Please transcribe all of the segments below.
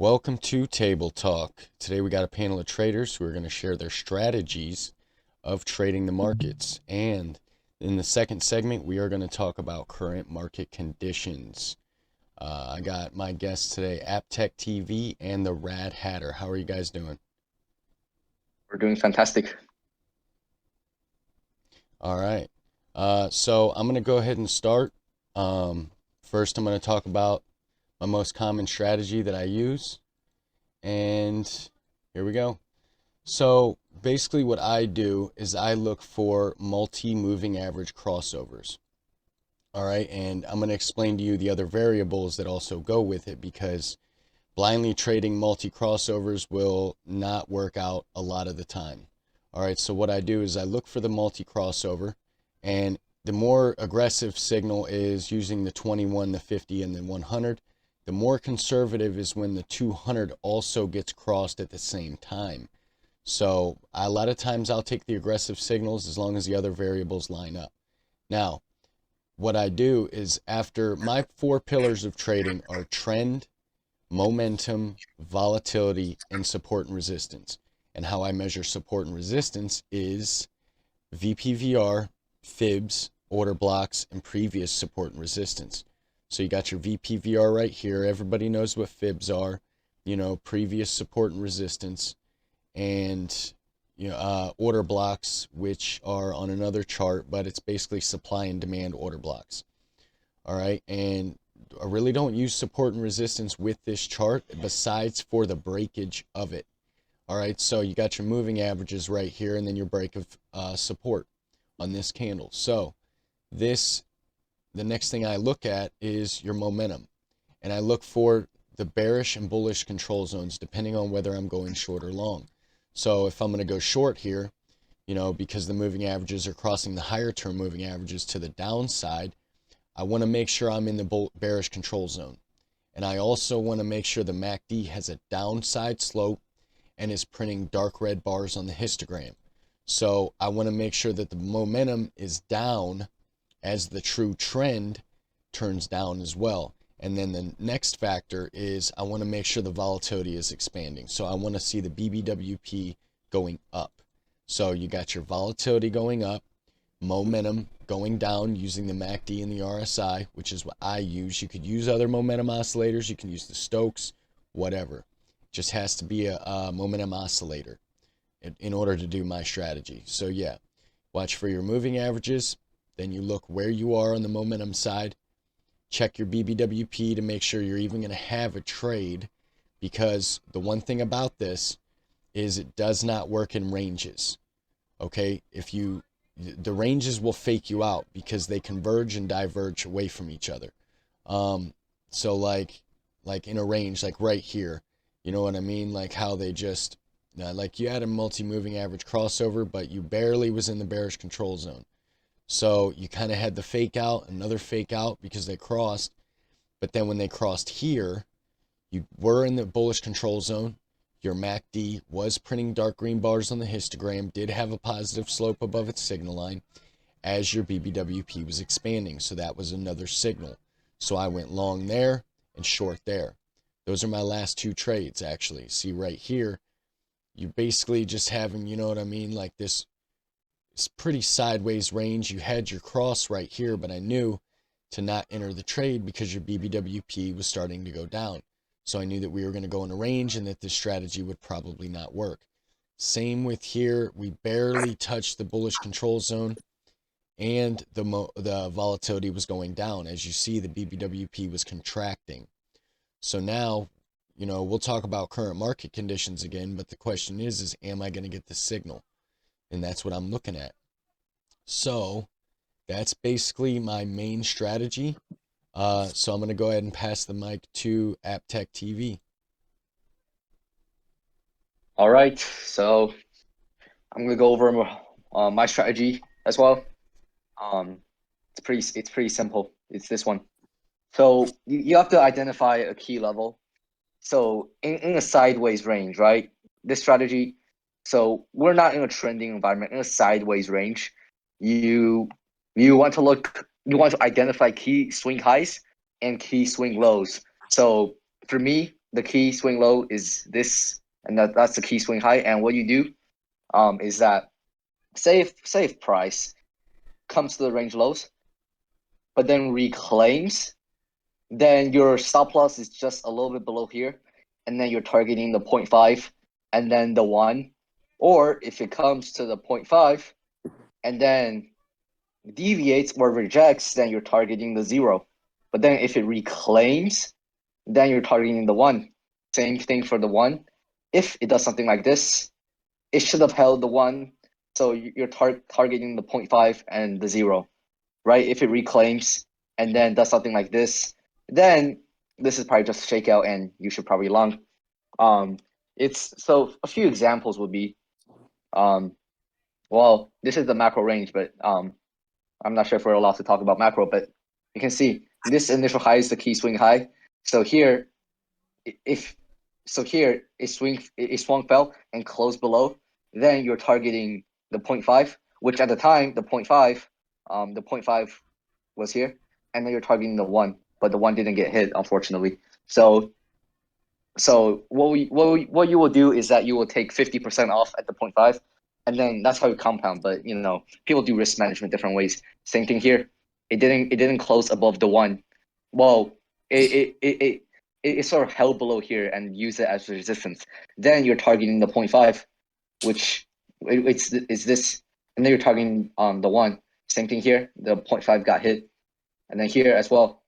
Welcome to Table Talk. Today we got a panel of traders who are going to share their strategies of trading the markets. And in the second segment, we are going to talk about current market conditions. I got my guests today, AppTech TV and the Rad Hatter. How are you guys doing? We're doing fantastic. All right. So I'm going to go ahead and start. First, I'm going to talk about my most common strategy that I use. And here we go. So basically what I do is I look for multi-moving average crossovers. All right, and I'm going to explain to you the other variables that also go with it because blindly trading multi-crossovers will not work out a lot of the time. All right, so what I do is I look for the multi-crossover, and the more aggressive signal is using the 21, the 50, and the 100. The more conservative is when the 200 also gets crossed at the same time. So a lot of times I'll take the aggressive signals as long as the other variables line up. Now, what I do is after my four pillars of trading are trend, momentum, volatility, and support and resistance. And how I measure support and resistance is VPVR, fibs, order blocks, and previous support and resistance. So you got your VPVR right here. Everybody knows what fibs are, previous support and resistance, and order blocks, which are on another chart, but it's basically supply and demand order blocks. All right, and I really don't use support and resistance with this chart besides for the breakage of it. All right, so you got your moving averages right here and then your break of support on this candle. So the next thing I look at is your momentum, and I look for the bearish and bullish control zones depending on whether I'm going short or long. So if I'm going to go short here, because the moving averages are crossing the higher term moving averages to the downside, I want to make sure I'm in the bearish control zone. And I also want to make sure the MACD has a downside slope and is printing dark red bars on the histogram. So I want to make sure that the momentum is down as the true trend turns down as well. And then the next factor is I want to make sure the volatility is expanding. So I want to see the BBWP going up. So you got your volatility going up, momentum going down using the MACD and the RSI, which is what I use. You could use other momentum oscillators. You can use the Stokes, whatever. It just has to be a momentum oscillator in order to do my strategy. So yeah, watch for your moving averages. Then you look where you are on the momentum side. Check your BBWP to make sure you're even going to have a trade, because the one thing about this is it does not work in ranges. Okay, the ranges will fake you out because they converge and diverge away from each other. So like in a range, like right here, you know what I mean? Like how they just like you had a multi-moving average crossover, but you barely was in the bearish control zone. So you kind of had the fake out, another fake out because they crossed. But then when they crossed here, you were in the bullish control zone. Your MACD was printing dark green bars on the histogram, did have a positive slope above its signal line as your BBWP was expanding. So that was another signal. So I went long there and short there. Those are my last two trades, actually. See right here, you basically just having, you know what I mean, like this it's pretty sideways range. You had your cross right here, but I knew to not enter the trade because your BBWP was starting to go down. So I knew that we were going to go in a range and that this strategy would probably not work. Same with here. We barely touched the bullish control zone, and the volatility was going down. As you see, the BBWP was contracting. So now, we'll talk about current market conditions again, but the question is am I going to get the signal? And that's what I'm looking at. So that's basically my main strategy. So I'm going to go ahead and pass the mic to AppTech TV. All right, so I'm gonna go over my strategy as well. Um, it's pretty simple. It's this one. So you have to identify a key level. So in a sideways range, right? This strategy. So we're not in a trending environment. In a sideways range, you you want to look. You want to identify key swing highs and key swing lows. So for me, the key swing low is this, and that's the key swing high. And what you do is that say if price comes to the range lows, but then reclaims, then your stop loss is just a little bit below here, and then you're targeting the 0.5 and then the 1. Or if it comes to the 0.5 and then deviates or rejects, then you're targeting the 0. But then if it reclaims, then you're targeting the 1. Same thing for the 1. If it does something like this, it should have held the 1, so you're targeting the 0.5 and the 0, right? If it reclaims and then does something like this, then this is probably just a shakeout and you should probably long. It's so a few examples would be, well, this is the macro range, but I'm not sure if we're allowed to talk about macro, but you can see this initial high is the key swing high. So here, if so here it swung fell and closed below, then you're targeting the 0.5, which at the time the 0.5 was here, and then you're targeting the 1, but the 1 didn't get hit, unfortunately. So what you will do is that you will take 50% off at the 0.5, and then that's how you compound. But people do risk management different ways. Same thing here. It didn't close above the 1. Well, it sort of held below here and used it as resistance. Then you're targeting the 0.5, which is this, and then you're targeting the 1. Same thing here. The 0.5 got hit, and then here as well.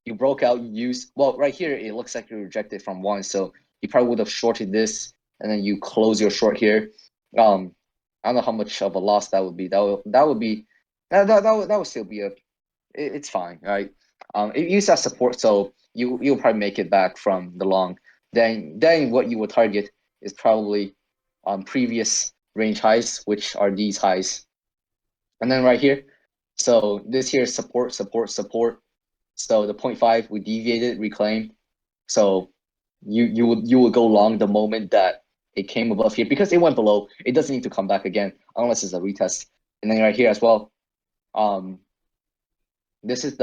You broke out. You used, well, right here it looks like you rejected from 1, so you probably would have shorted this, and then you close your short here. I don't know how much of a loss that would be. That would still be it's fine, right? It used as support, so you'll probably make it back from the long. Then what you will target is probably previous range highs, which are these highs, and then right here. So this here is support. So the 0.5 we deviated, reclaim. So you would go long the moment that it came above here, because it went below. It doesn't need to come back again unless it's a retest. And then right here as well. This is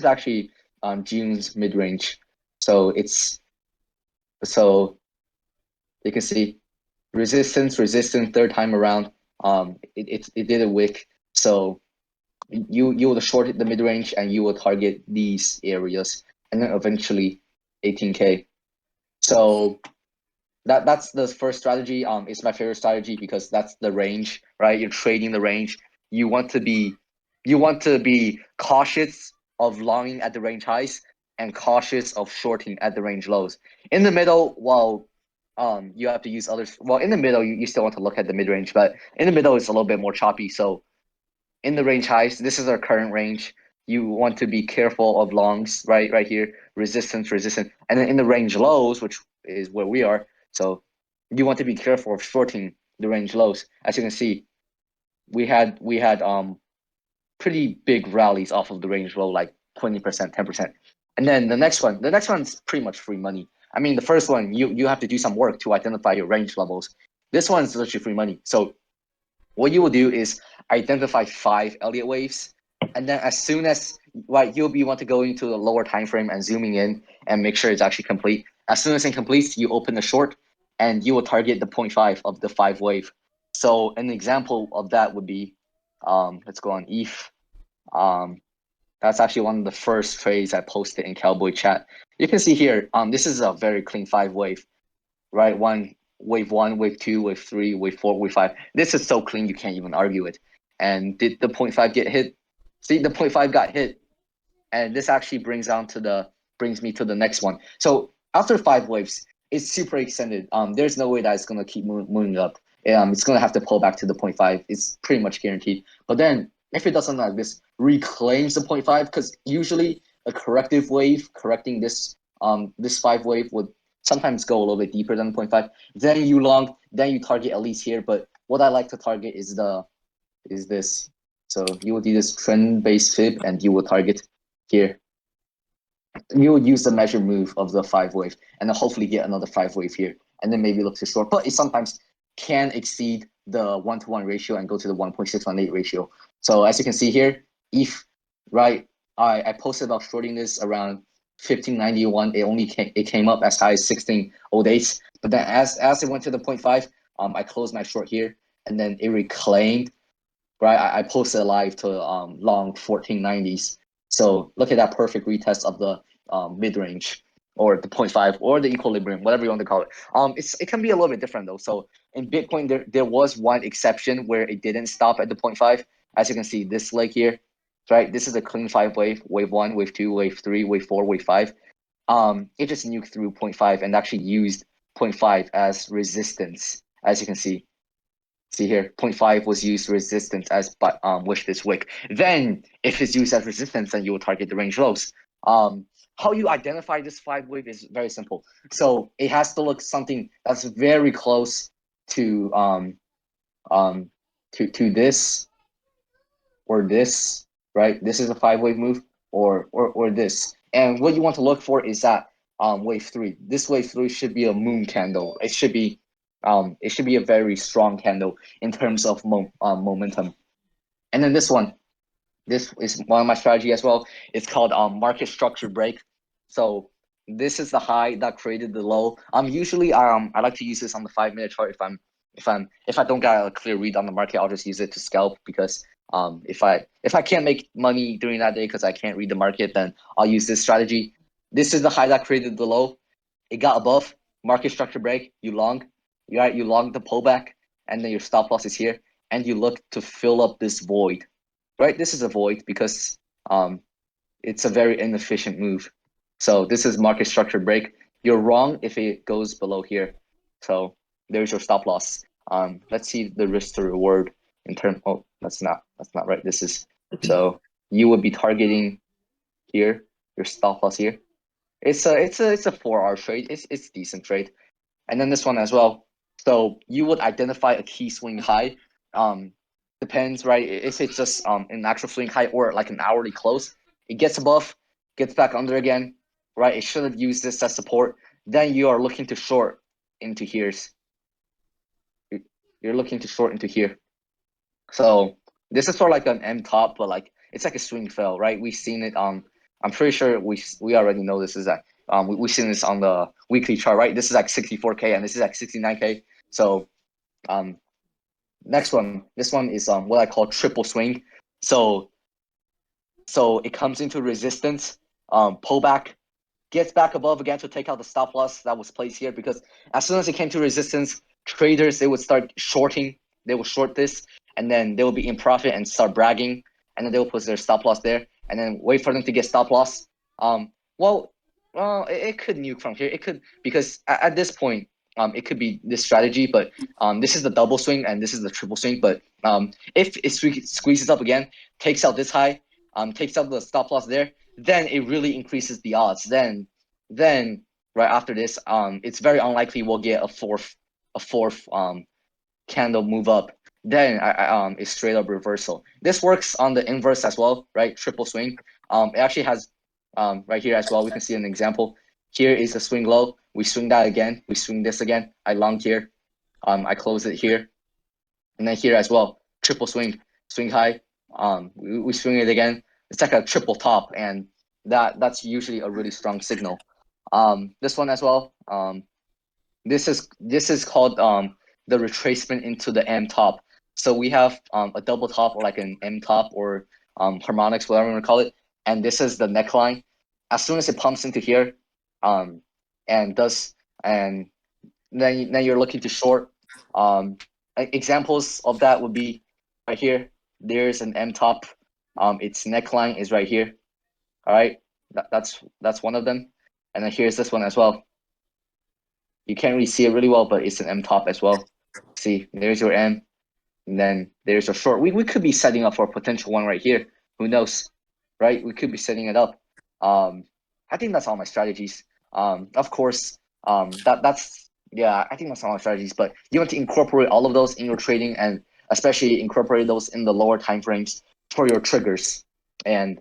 actually June's mid range. So you can see resistance, third time around. It did a wick. So you will short the mid range and you will target these areas, and then eventually 18K. So that's the first strategy. It's my favorite strategy because that's the range, right? You're trading the range. You want to be cautious of longing at the range highs and cautious of shorting at the range lows. In the middle, well, you have to use others. Well, in the middle, you still want to look at the mid range, but in the middle it's a little bit more choppy. So in the range highs, this is our current range. You want to be careful of longs, right here, resistance, and then in the range lows, which is where we are. So you want to be careful of shorting the range lows. As you can see, we had pretty big rallies off of the range low, like 20%, 10%. And then the next one's pretty much free money. I mean, the first one, you have to do some work to identify your range levels. This one's literally free money. So what you will do is identify 5 Elliott waves, and then as soon as you'll be want to go into the lower time frame and zooming in and make sure it's actually complete. As soon as it completes, you open the short and you will target the 0.5 of the 5 wave. So an example of that would be, let's go on ETH. That's actually one of the first trades I posted in Cowboy chat. You can see here, this is a very clean 5 wave, right? Wave 1, wave 2, wave 3, wave 4, wave 5. This is so clean you can't even argue it. And did the 0.5 get hit? See, the 0.5 got hit, and this actually brings me to the next one. So after 5 waves, it's super extended. There's no way that it's gonna keep moving up. It's gonna have to pull back to the 0.5. It's pretty much guaranteed. But then if it does something like this, reclaims the 0.5, because usually a corrective wave correcting this 5 wave would sometimes go a little bit deeper than 0.5. Then you target at least here. But what I like to target is this. So you will do this trend-based fib, and you will target here. You will use the measure move of the 5 wave, and then hopefully get another 5 wave here, and then maybe look to short. But it sometimes can exceed the 1-to-1 ratio and go to the 1.618 ratio. So as you can see here, ETH, right? I posted about shorting this around 1591, it came up as high as 1608. But then as it went to the point five, I closed my short here, and then it reclaimed. Right, I posted a live to long 1490s. So look at that perfect retest of the mid range or the point five or the equilibrium, whatever you want to call it. It can be a little bit different though. So in Bitcoin, there was one exception where it didn't stop at the point five. As you can see, this leg here, right? This is a clean five wave one, wave two, wave three, wave four, wave five. It just nuked through point five and actually used point five as resistance, as you can see. See here, point five was used resistance as wish this wick. Then, if it's used as resistance, then you will target the range lows. How you identify this five wave is very simple. So it has to look something that's very close to to this or this, right? This is a five wave move, or this. And what you want to look for is that wave three. This wave three should be a moon candle. It should be a very strong candle in terms of momentum. And then this is one of my strategy as well. It's called market structure break. So this is the high that created the low. Usually I like to use this on the 5 minute chart if I don't get a clear read on the market, I'll just use it to scalp because if I can't make money during that day because I can't read the market, then I'll use this strategy. This is the high that created the low. It got above market structure break. You long, you long the pullback, and then your stop loss is here, and you look to fill up this void. Right, this is a void because it's a very inefficient move. So this is market structure break. You're wrong if it goes below here. So there's your stop loss. Let's see the risk to reward in terms. Oh, that's not right. This is so you would be targeting here your stop loss here. It's a 4 hour trade. It's decent trade, and then this one as well. So you would identify a key swing high. Depends, right? If it's just an actual swing high or like an hourly close, it gets above, gets back under again, right? It shouldn't use this as support. Then you are looking to short into here's. You're looking to short into here. So this is sort of like an M top, but like it's like a swing fail, right? We've seen it. I'm pretty sure we already know this is that. We've seen this on the weekly chart, right? This is like 64K and this is like 69K. So next one, this one is what I call triple swing. So it comes into resistance, pullback, gets back above again to take out the stop loss that was placed here because as soon as it came to resistance, traders they would start shorting. They will short this and then they will be in profit and start bragging, and then they will put their stop loss there and then wait for them to get stop loss. Well, it could nuke from here. It could because at this point, it could be this strategy, but this is the double swing and this is the triple swing. But if it squeezes up again, takes out this high, takes out the stop loss there, then it really increases the odds. Then right after this, it's very unlikely we'll get a fourth candle move up. Then it's straight up reversal. This works on the inverse as well, right? Triple swing. It actually has right here as well. We can see an example. Here is a swing low. We swing that again. We swing this again. I long here. I close it here, and then here as well. Triple swing, swing high. We swing it again. It's like a triple top, and that's usually a really strong signal. This one as well. This is called the retracement into the M top. So we have a double top or like an M top or harmonics, whatever you want to call it, and this is the neckline. As soon as it pumps into here, and does and then you're looking to short. Examples of that would be right here. There's an M top. Its neckline is right here. All right, that's one of them, and then here's this one as well. You can't really see it really well, but it's an M top as well. See, there's your M, and then there's your short. We could be setting up for a potential one right here. Who knows, right? We could be setting it up. I think that's all my strategies. Of course, that's yeah. I think that's all my strategies. But you want to incorporate all of those in your trading, and especially incorporate those in the lower time frames for your triggers. And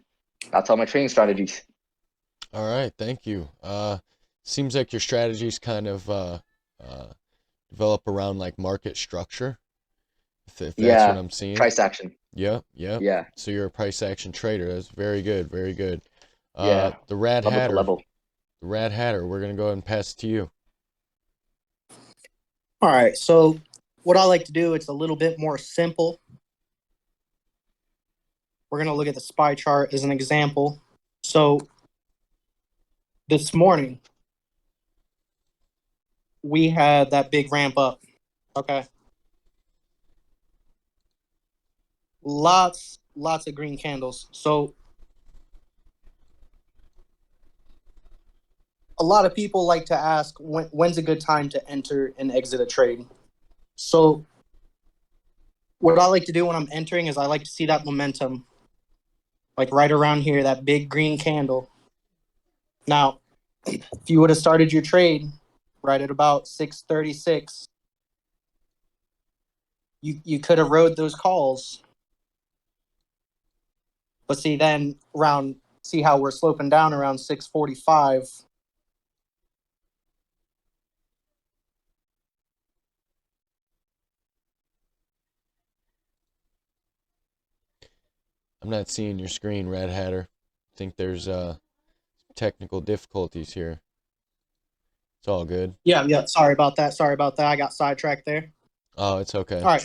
that's all my trading strategies. All right, thank you. Seems like your strategies kind of develop around like market structure, if that's what Yeah, I'm seeing. price action. Yep, yep. Yeah, So you're a price action trader. That's very good, very good. yeah. The Rad Level to Hatter, level. Rad Hatter, we're gonna go ahead and pass it to you. All right. So what I like to do, it's a little bit more simple. We're going to look at the SPY chart as an example. So this morning, we had that big ramp up. Okay. Lots of green candles. So a lot of people like to ask when's a good time to enter and exit a trade. So what I like to do when I'm entering is I like to see that momentum, like right around here, that big green candle. Now, if you would have started your trade right at about 6:36, you could have rode those calls. But see, then see how we're sloping down around 6:45. I'm not seeing your screen, Rad Hatter. I think there's technical difficulties here. It's all good. Yeah. Sorry about that. I got sidetracked there. Oh, it's okay. All right.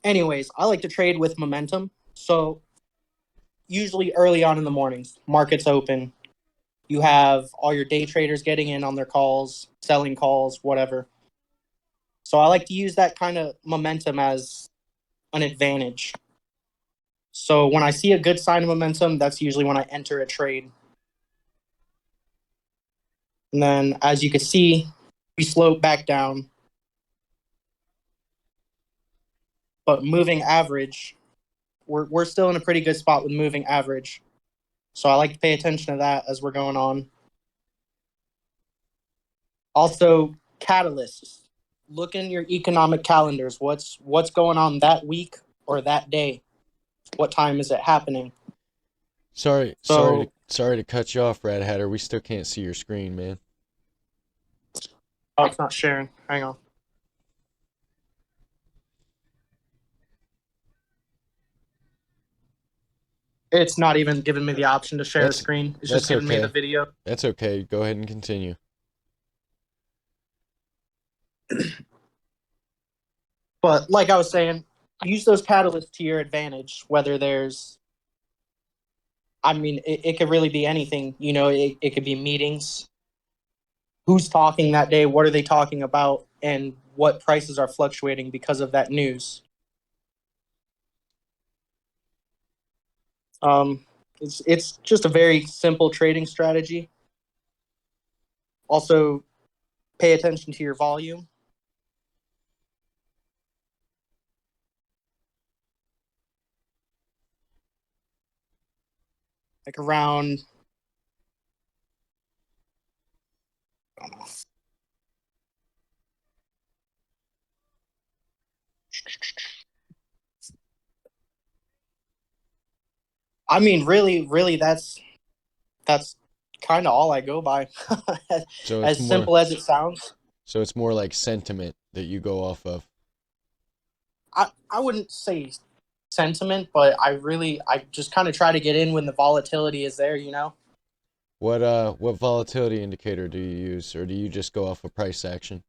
Anyways, I like to trade with momentum. So usually early on in the mornings, markets open. You have all your day traders getting in on their calls, selling calls, whatever. So I like to use that kind of momentum as an advantage. So when I see a good sign of momentum, that's usually when I enter a trade. And then as you can see, we slope back down. But moving average, we're still in a pretty good spot with moving average. So I like to pay attention to that as we're going on. Also, catalysts. Look in your economic calendars. What's going on that week or that day? What time is it happening? Sorry So to cut you off, Rad Hatter. We still can't see your screen, man. oh, it's not sharing. Hang on. It's not even giving me the option to share a That's screen. It's just that's giving me the okay. video. That's okay. Go ahead and continue. But like I was saying, use those catalysts to your advantage. Whether there's, I mean, it could really be anything. You know, it could be meetings. Who's talking that day? What are they talking about? And what prices are fluctuating because of that news? Um, it's just a very simple trading strategy. Also, pay attention to your volume. Like around, I don't know. I mean, really, that's kind of all I go by. So it's As more simple as it sounds. so it's more like sentiment that you go off of. I wouldn't say sentiment, but I just kind of try to get in when the volatility is there, you know? What volatility indicator do you use, or do you just go off of price action?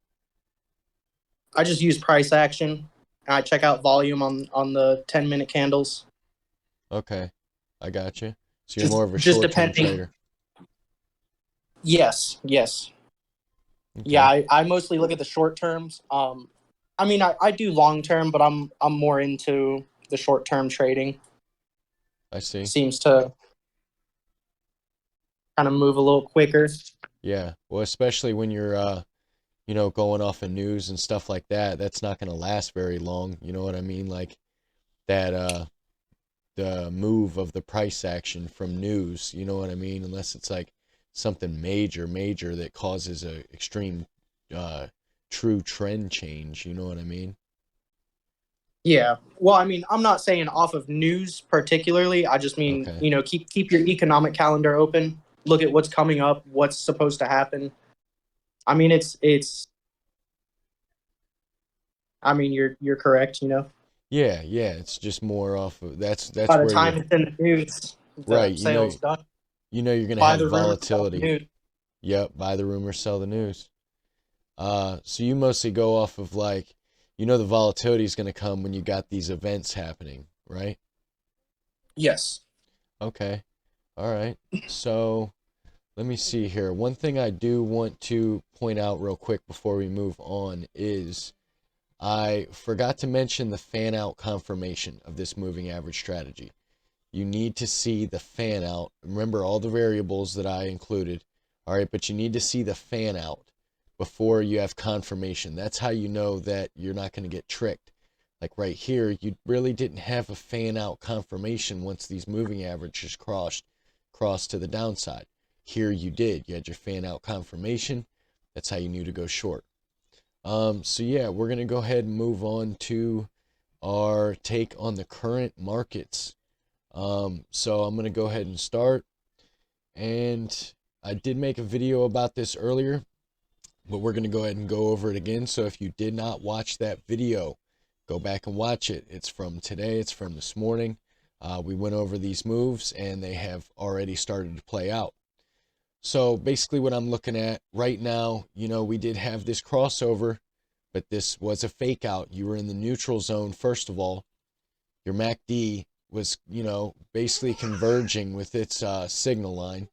I just use price action and I check out volume on the 10-minute candles. Okay, I got you. So you're more of a Just short-term depending. trader. Yes. Yeah, Okay, I mostly look at the short terms. I mean I do long term, but I'm more into the short term trading. I see. Seems to kind of move a little quicker. Yeah. Well, especially when you're going off of news and stuff like that, that's not going to last very long. You know what I mean? Like that the move of the price action from news, you know what I mean? Unless it's like something major that causes a extreme uh true trend change, you know what I mean? Yeah. Well, I mean, I'm not saying off of news particularly. I just mean, Okay. you know, keep your economic calendar open. Look at what's coming up, what's supposed to happen. I mean, it's. I mean, you're correct. You know, Yeah, it's just more off of that's by the where time you're it's in the news, the right. sales done. You know you're gonna Buy have the rumor, sell the volatility. news. Yep, buy the rumor, sell the news. So you mostly go off of like, the volatility is gonna come when you got these events happening, right? Yes. Okay. All right. So let me see here. One thing I do want to point out real quick before we move on is I forgot to mention the fan out confirmation of this moving average strategy. You need to see the fan out. Remember all the variables that I included. All right, but you need to see the fan out before you have confirmation. That's how you know that you're not going to get tricked. Like right here, you really didn't have a fan out confirmation once these moving averages crossed to the downside. Here you did. You had your fan out confirmation. That's how you knew to go short. So yeah, we're going to go ahead and move on to our take on the current markets. So I'm going to go ahead and start. And I did make a video about this earlier, but we're going to go ahead and go over it again. So if you did not watch that video, go back and watch it. It's from today. It's from this morning. We went over these moves and they have already started to play out. So basically what I'm looking at right now, we did have this crossover, but this was a fake out. You were in the neutral zone. First of all, your MACD was, basically converging with its signal line,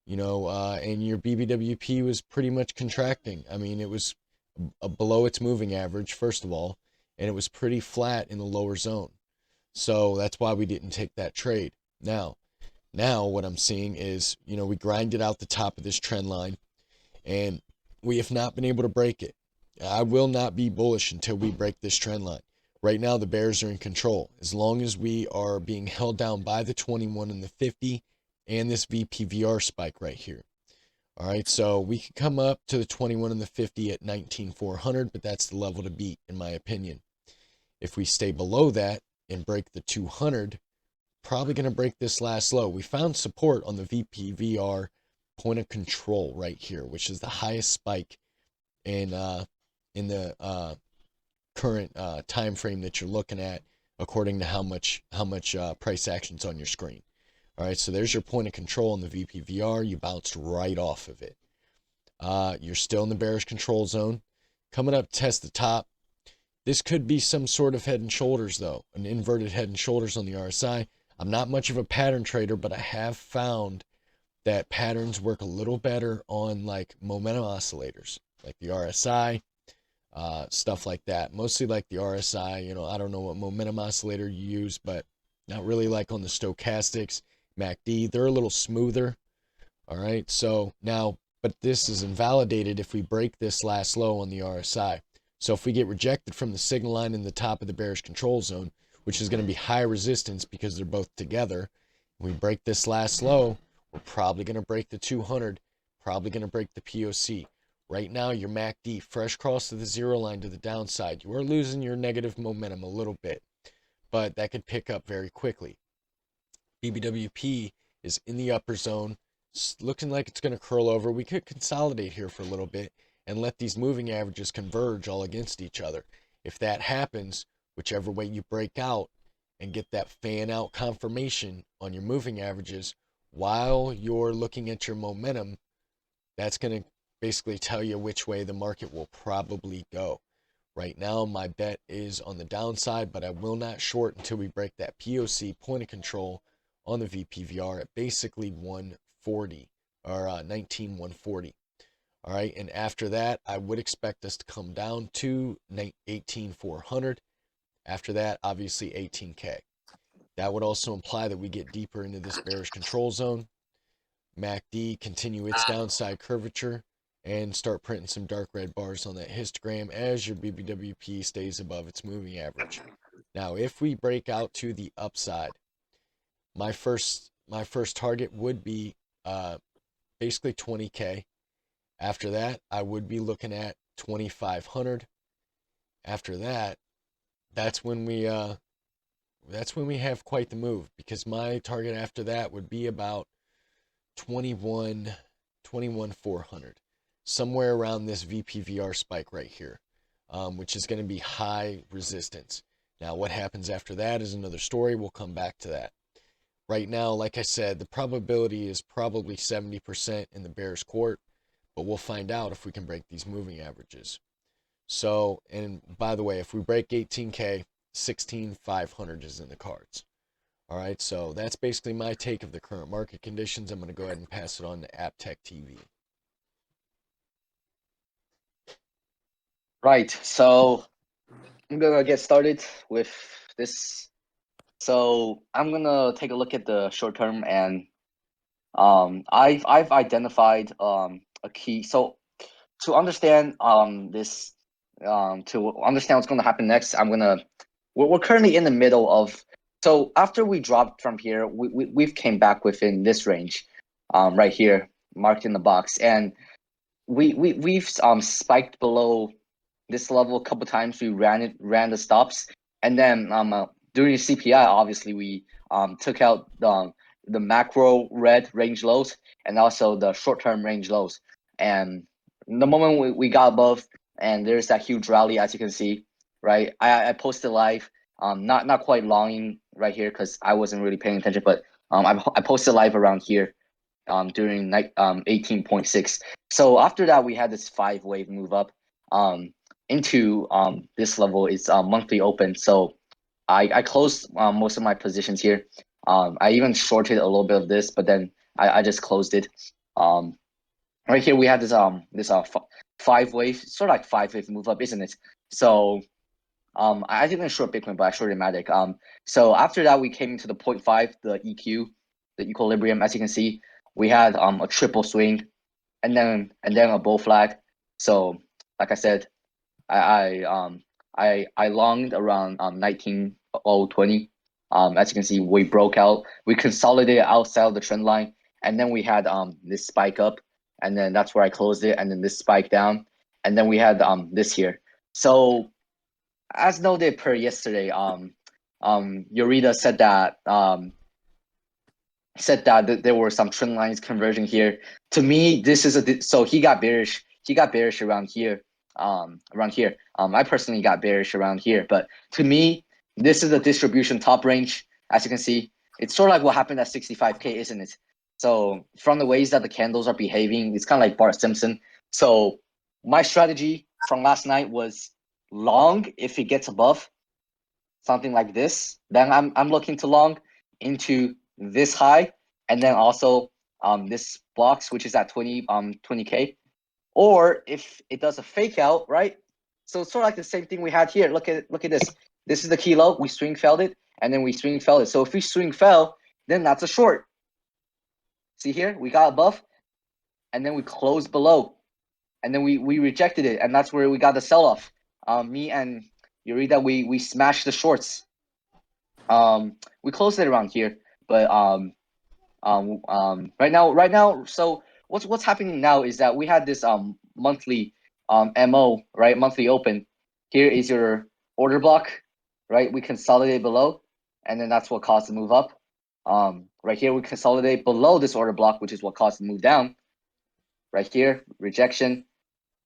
and your BBWP was pretty much contracting. I mean, it was below its moving average, first of all, and it was pretty flat in the lower zone. So that's why we didn't take that trade. Now what I'm seeing is, we grinded out the top of this trend line and we have not been able to break it. I will not be bullish until we break this trend line. Right now, the bears are in control. As long as we are being held down by the 21 and the 50 and this VPVR spike right here. All right, so we could come up to the 21 and the 50 at 19,400, but that's the level to beat, in my opinion. If we stay below that and break the 200, probably going to break this last low. We found support on the VPVR point of control right here, which is the highest spike in the current time frame that you're looking at, according to how much price action's on your screen. All right, so there's your point of control on the VPVR. You bounced right off of it. You're still in the bearish control zone. Coming up, test the top. This could be some sort of head and shoulders, though, an inverted head and shoulders on the RSI. I'm not much of a pattern trader, but I have found that patterns work a little better on like momentum oscillators, like the RSI, stuff like that. Mostly like the RSI, I don't know what momentum oscillator you use, but not really like on the stochastics, MACD. They're a little smoother. All right, so now, but this is invalidated if we break this last low on the RSI. So if we get rejected from the signal line in the top of the bearish control zone, which is going to be high resistance because they're both together, we break this last low, we're probably going to break the 200, probably going to break the POC. Right now, your MACD, fresh cross to the zero line to the downside. You are losing your negative momentum a little bit, but that could pick up very quickly. BBWP is in the upper zone, looking like it's going to curl over. We could consolidate here for a little bit and let these moving averages converge all against each other. If that happens, whichever way you break out and get that fan out confirmation on your moving averages while you're looking at your momentum, that's going to basically tell you which way the market will probably go. Right now, my bet is on the downside, but I will not short until we break that POC point of control on the VPVR at basically 140 or 19,140. All right, and after that, I would expect us to come down to 18,400. After that, obviously 18K. That would also imply that we get deeper into this bearish control zone. MACD continue its downside curvature and start printing some dark red bars on that histogram as your BBWP stays above its moving average. Now, if we break out to the upside, my first target would be basically 20K. After that, I would be looking at 2,500. After that, that's when we have quite the move, because my target after that would be about 21,400, somewhere around this VPVR spike right here, which is going to be high resistance. Now, what happens after that is another story. We'll come back to that. Right now, like I said, the probability is probably 70% in the bear's court, but we'll find out if we can break these moving averages. So, and by the way, if we break 18K, 16,500 is in the cards. All right, so that's basically my take of the current market conditions. I'm going to go ahead and pass it on to AppTech TV. Right. So I'm gonna get started with this. So I'm gonna take a look at the short term, and I've identified a key. So to understand this to understand what's going to happen next, we're currently in the middle of. So after we dropped from here, we've came back within this range, right here marked in the box, and we've spiked below this level a couple times. We ran the stops, and then during CPI, obviously we took out the macro red range lows and also the short term range lows. And the moment we got above, and there's that huge rally, as you can see, right? I posted live, not quite longing right here because I wasn't really paying attention, but I posted live around here during night 18.6. So after that, we had this 5-wave move up into this level. It's monthly open. So I closed most of my positions here. I even shorted a little bit of this, but then I just closed it. Right here we had this 5-wave, sort of like 5-wave move up, isn't it? So I didn't short Bitcoin, but I shorted Matic. So after that, we came into the 0.5, the EQ, the equilibrium. As you can see, we had a triple swing, and then a bull flag. So like I said, I longed around 19,020. As you can see, we broke out, we consolidated outside of the trend line, and then we had this spike up, and then that's where I closed it, and then this spike down, and then we had this here. So as noted per yesterday, Yorita said that there were some trend lines converging here. To me, this is so he got bearish. He got bearish around here. I personally got bearish around here, but to me, this is the distribution top range. As you can see, it's sort of like what happened at 65K, isn't it? So from the ways that the candles are behaving, it's kind of like Bart Simpson. So my strategy from last night was long if it gets above something like this, then I'm looking to long into this high, and then also this box which is at 20K, or if it does a fake out, right? So it's sort of like the same thing we had here. Look at this. This is the key low. We swing failed it, and then we swing failed it. So if we swing fell, then that's a short. See here, we got above, and then we closed below, and then we rejected it, and that's where we got the sell off. Me and Eureka, we smashed the shorts. We closed it around here, but right now, so what's happening now is that we had this monthly MO, right? Monthly open. Here is your order block, right? We consolidate below, and then that's what caused the move up. Right here we consolidate below this order block, which is what caused the move down. Right here, rejection.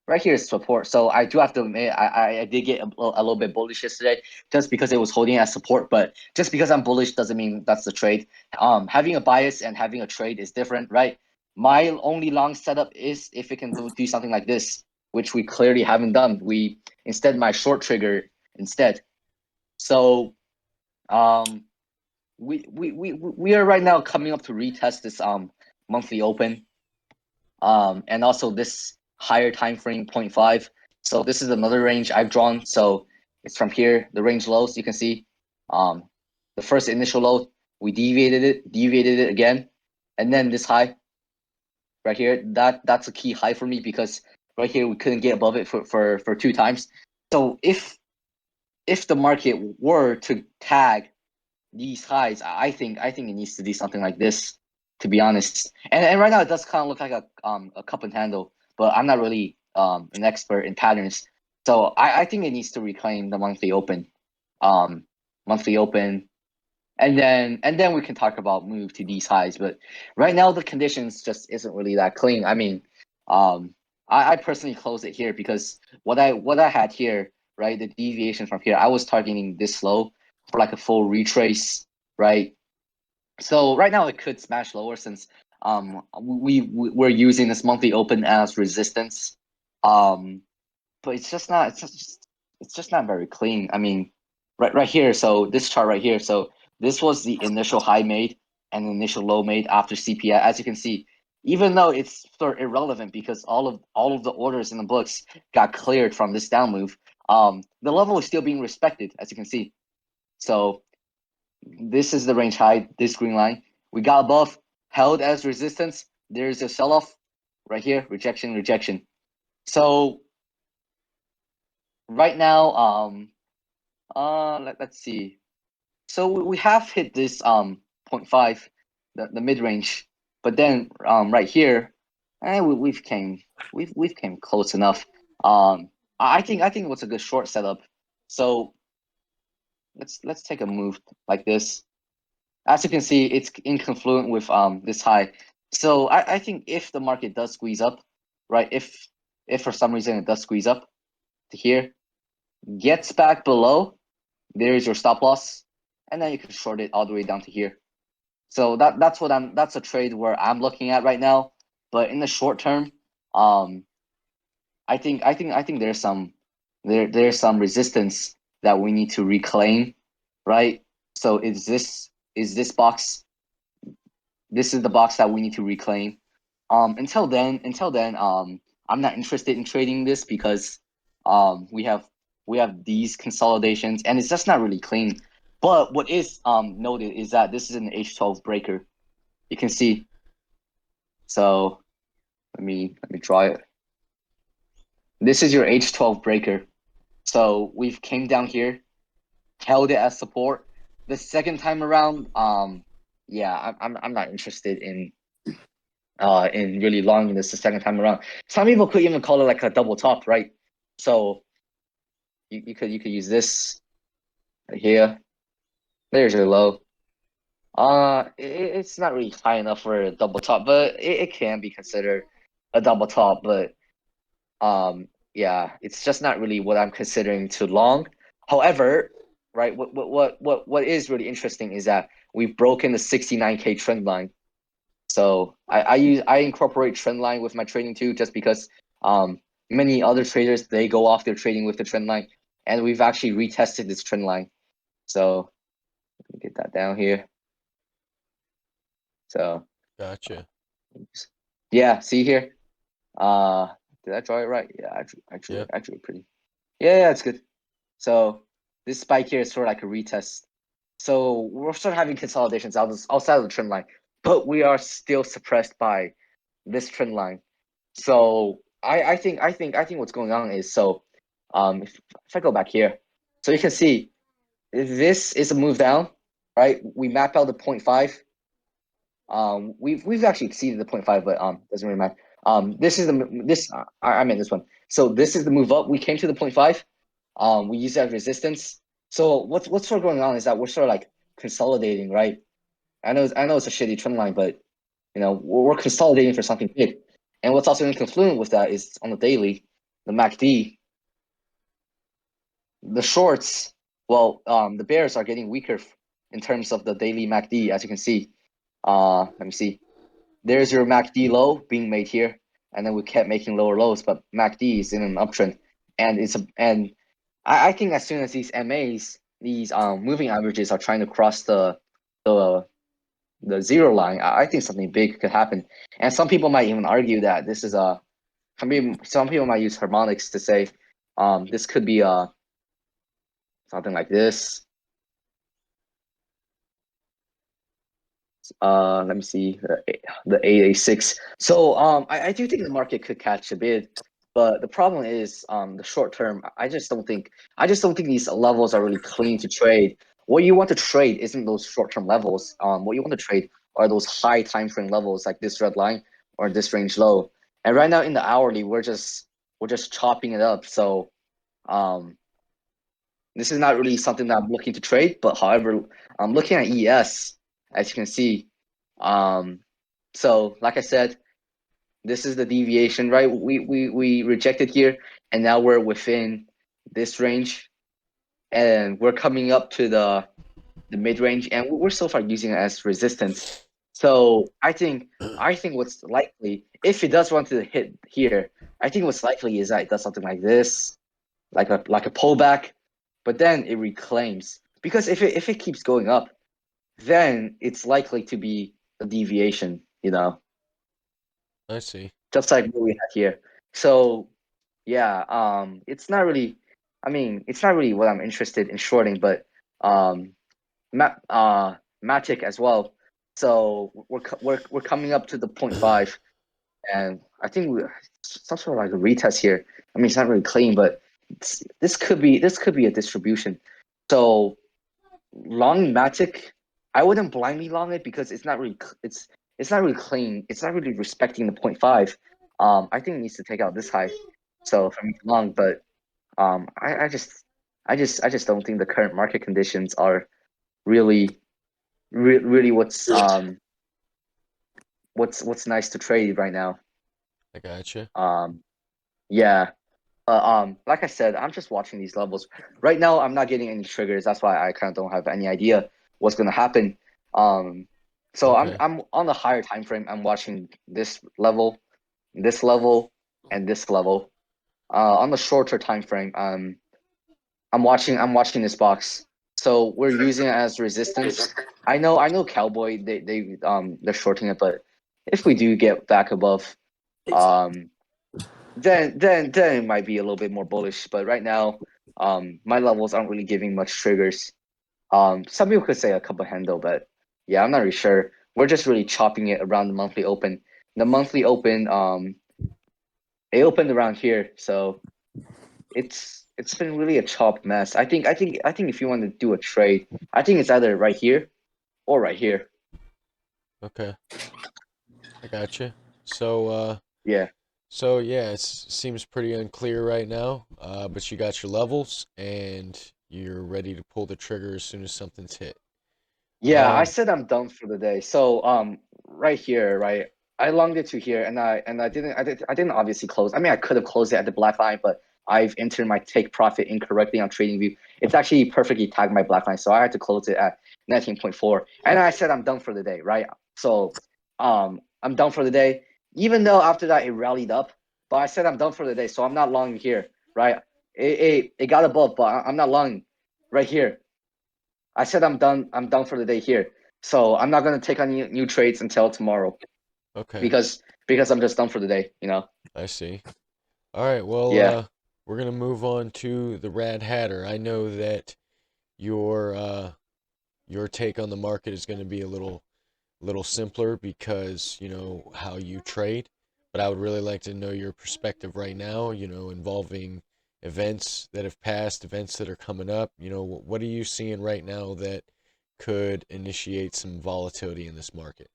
Right here is support. So I do have to admit, I did get a little bit bullish yesterday just because it was holding as support. But just because I'm bullish doesn't mean that's the trade. Having a bias and having a trade is different, right? My only long setup is if it can do something like this, which we clearly haven't done. We instead my short trigger instead. So we are right now coming up to retest this monthly open, and also this higher time frame 0.5. So this is another range I've drawn. So it's from here, the range lows, you can see the first initial low, we deviated it again, and then this high right here, that's a key high for me because right here we couldn't get above it for 2 times. So if the market were to tag these highs, I think it needs to do something like this, to be honest. And right now it does kind of look like a cup and handle, but I'm not really an expert in patterns. So I think it needs to reclaim the monthly open. Monthly open. And then we can talk about move to these highs. But right now the conditions just isn't really that clean. I mean, I personally closed it here because what I had here, right, the deviation from here, I was targeting this low for like a full retrace, right? So right now it could smash lower since we're using this monthly open as resistance. But it's just not it's just not very clean. I mean, right here, so this chart right here, so this was the initial high made and the initial low made after CPI. As you can see, even though it's sort of irrelevant because all of the orders in the books got cleared from this down move, the level is still being respected, as you can see. So this is the range high, this green line. We got above, held as resistance. There's a sell-off right here, rejection, rejection. So right now, let's see. So we have hit this 0.5, the mid range, but then right here, we've came close enough. I think it was a good short setup. So let's take a move like this. As you can see, it's incongruent with this high. So I think if the market does squeeze up, right? If for some reason it does squeeze up to here, gets back below, there's your stop loss, and then you can short it all the way down to here. So that's a trade where I'm looking at right now. But in the short term, I think there's some resistance that we need to reclaim, right? So is this box? This is the box that we need to reclaim. Until then, I'm not interested in trading this because we have these consolidations and it's just not really clean. But what is noted is that this is an H12 breaker. You can see. So let me draw it. This is your H12 breaker. So we've came down here, held it as support. The second time around, yeah, I'm not interested in really longing this the second time around. Some people could even call it like a double top, right? So you could use this right here. There's your low. It's not really high enough for a double top, but it can be considered a double top. But yeah, it's just not really what I'm considering too long. However, right, what is really interesting is that we've broken the 69K trend line. So I incorporate trend line with my trading too, just because many other traders, they go off their trading with the trend line, and we've actually retested this trend line. So let me get that down here. So Gotcha. yeah, see here. Did I draw it right? Yeah, actually pretty. Yeah, it's good. So this spike here is sort of like a retest. So we're sort of having consolidations outside of the trend line, but we are still suppressed by this trend line. So I think what's going on is, so if I go back here, so you can see this is a move down, right? We map out the 0.5. We've actually exceeded the 0.5, but doesn't really matter. This is I meant this one. So this is the move up. We came to the 0.5. We use that resistance. So what's sort of going on is that we're sort of like consolidating, right? I know it's a shitty trend line, but you know we're consolidating for something big. And what's also incongruent with that is on the daily, the MACD, the shorts. Well, the bears are getting weaker in terms of the daily MACD, as you can see. Let me see. There's your MACD low being made here, and then we kept making lower lows, but MACD is in an uptrend, and I think as soon as these MAs, these moving averages are trying to cross the zero line, I think something big could happen. And some people might even argue that this is a, some people might use harmonics to say this could be something like this. Let me see the 886. So I do think the market could catch a bid, but the problem is the short term. I just don't think these levels are really clean to trade. What you want to trade isn't those short term levels. What you want to trade are those high time frame levels like this red line or this range low. And right now in the hourly, we're just chopping it up. So this is not really something that I'm looking to trade. But however, I'm looking at ES, as you can see. So like I said, this is the deviation, right? We rejected here, and now we're within this range, and we're coming up to the the mid range, and we're so far using it as resistance. So I think what's likely, if it does want to hit here, I think what's likely is that it does something like this, like a pullback, but then it reclaims. Because if it keeps going up, then it's likely to be a deviation, I see. just like what we had here. So yeah, it's not really, I mean, it's not really what I'm interested in shorting, but um, Matic as well. So we're coming up to the 0.5, and I think some sort of like a retest here. I mean, it's not really clean, but this could be a distribution. So long Matic, I wouldn't blindly long it because it's not really it's not really clean. It's not really respecting the 0.5. I think it needs to take out this high. So for me to long, but I just don't think the current market conditions are really really what's nice to trade right now. I gotcha. Yeah. Like I said, I'm just watching these levels. Right now, I'm not getting any triggers. That's why I kind of don't have any idea what's gonna happen. Um, so Okay. I'm on the higher time frame. I'm watching this level, and this level. On the shorter time frame, I'm watching this box. So we're using it as resistance. I know Cowboy they're shorting it, but if we do get back above, um, then it might be a little bit more bullish. But right now, my levels aren't really giving much triggers. Some people could say a couple handle, but yeah, I'm not really sure. We're just really chopping it around the monthly open. The monthly open, it opened around here, so it's been really a chopped mess. I think if you want to do a trade, I think it's either right here or right here. Okay. I gotcha. So Yeah. so yeah, it seems pretty unclear right now. But you got your levels and you're ready to pull the trigger as soon as something's hit. Yeah, I said I'm done for the day. So right here, right? I longed it to here and I didn't obviously close. I mean I could have closed it at the black line, but I've entered my take profit incorrectly on TradingView. It's actually perfectly tagged my black line, so I had to close it at 19.4. And I said I'm done for the day, right? So I'm done for the day. Even though after that it rallied up, but I said I'm done for the day, so I'm not long here, right? It got above, but I'm not long right here. I said I'm done. I'm done for the day here. So I'm not gonna take on new trades until tomorrow Okay. because I'm just done for the day. I see. All right, well, Yeah. we're gonna move on to the Rad Hatter. I know that your take on the market is gonna be a little simpler because you know how you trade, but I would really like to know your perspective right now, you know, involving events that have passed, events that are coming up. You know, what are you seeing right now that could initiate some volatility in this market?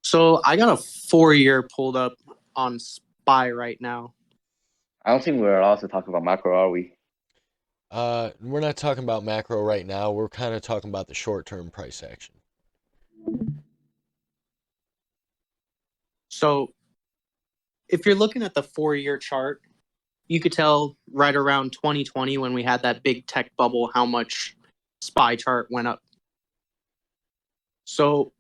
So I got a 4-year pulled up on SPY right now. I don't think we're allowed to talk about macro, are we? We're not talking about macro right now. We're kind of talking about the short-term price action. So if you're looking at the 4-year chart, you could tell right around 2020 when we had that big tech bubble how much SPY chart went up. So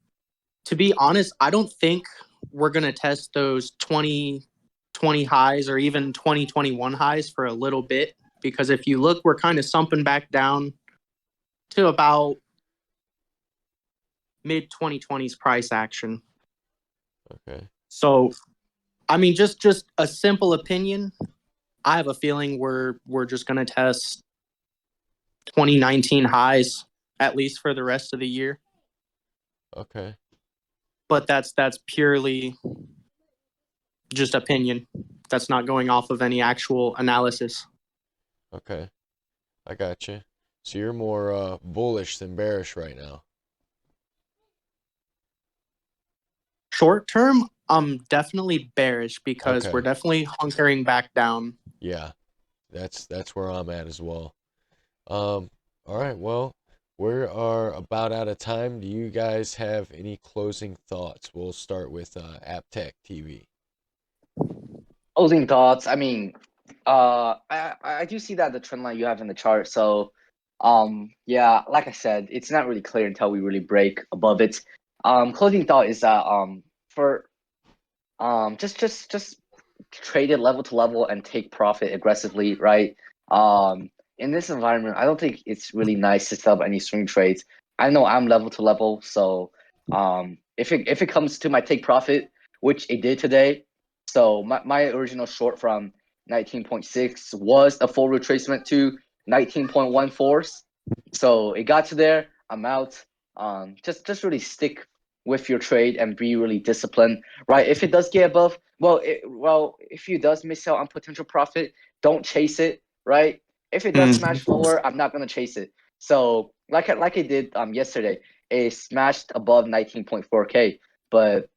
to be honest, I don't think we're going to test those 2020 highs or even 2021 highs for a little bit, because if you look, we're kind of sumping back down to about mid 2020s price action. Okay. So, I mean, just a simple opinion. I have a feeling we're just going to test 2019 highs at least for the rest of the year. Okay. But that's purely just opinion. That's not going off of any actual analysis. Okay. I got you. So you're more bullish than bearish right now. Short term, I'm definitely bearish because we're Okay. definitely hunkering back down. Yeah. That's where I'm at as well. Um, all right, well, we are about out of time. Do you guys have any closing thoughts? We'll start with AppTech TV. Closing thoughts. I mean, I do see that the trend line you have in the chart. So Yeah, like I said, it's not really clear until we really break above it. Closing thought is that for just trade it level to level and take profit aggressively, right? In this environment, I don't think it's really nice to set up any swing trades. I know I'm level to level, so if it comes to my take profit, which it did today, so my original short from 19.6 was a full retracement to 19.14s. So it got to there. I'm out. Just really stick with your trade and be really disciplined, right? If it does get above, if you does miss out on potential profit, don't chase it, right? If it does smash lower, I'm not gonna chase it. So like I did yesterday, it smashed above 19.4K, but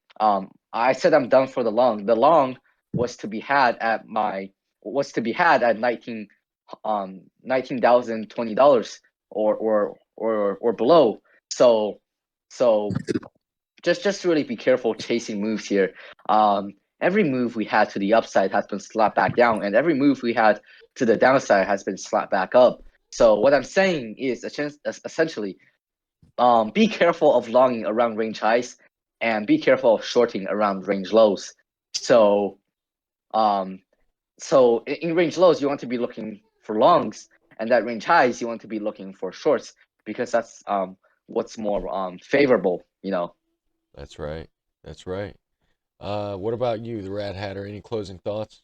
I said I'm done for the long. The long was to be had at 19,020 dollars or below. So just really be careful chasing moves here. Every move we had to the upside has been slapped back down, and every move we had to the downside has been slapped back up. So what I'm saying is essentially, be careful of longing around range highs, and be careful of shorting around range lows. So, um, in range lows, you want to be looking for longs, and that range highs, you want to be looking for shorts because that's what's more favorable, you know. That's right. That's right. What about you, the Rat Hatter? Any closing thoughts?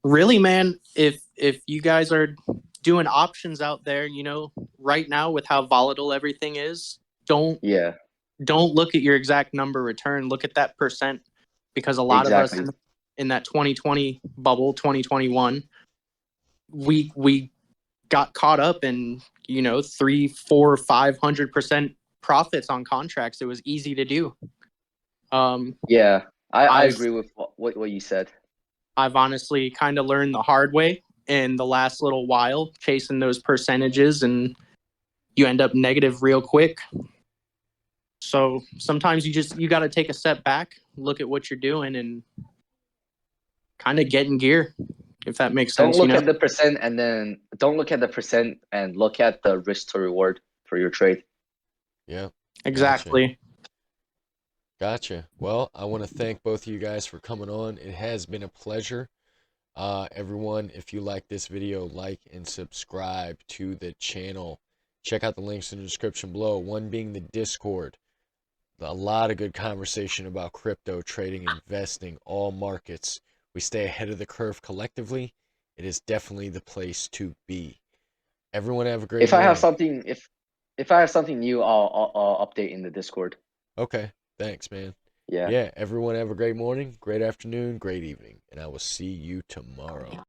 Really, man, if you guys are doing options out there, right now with how volatile everything is, don't Yeah, don't look at your exact number return. Look at that percent, because a lot of us exactly. in that 2020 bubble, 2021, we got caught up in 3, 4, 500% profits on contracts. It was easy to do. Yeah, I I've agree with what you said. I've honestly kind of learned the hard way in the last little while, chasing those percentages, and you end up negative real quick. So sometimes you got to take a step back, look at what you're doing, and kind of get in gear, if that makes Don't sense. look at the percent and then don't look at the percent and look at the risk to reward for your trade. Yeah. Gotcha. Exactly. Gotcha. Well, I want to thank both of you guys for coming on. It has been a pleasure. Everyone, if you like this video, like and subscribe to the channel. Check out the links in the description below. One being the Discord. A lot of good conversation about crypto, trading, investing, all markets. We stay ahead of the curve collectively. It is definitely the place to be. Everyone have a great If I have morning. something, if I have something new, I'll update in the Discord. Okay. Thanks, man. Yeah. Yeah, everyone have a great morning, great afternoon, great evening, and I will see you tomorrow.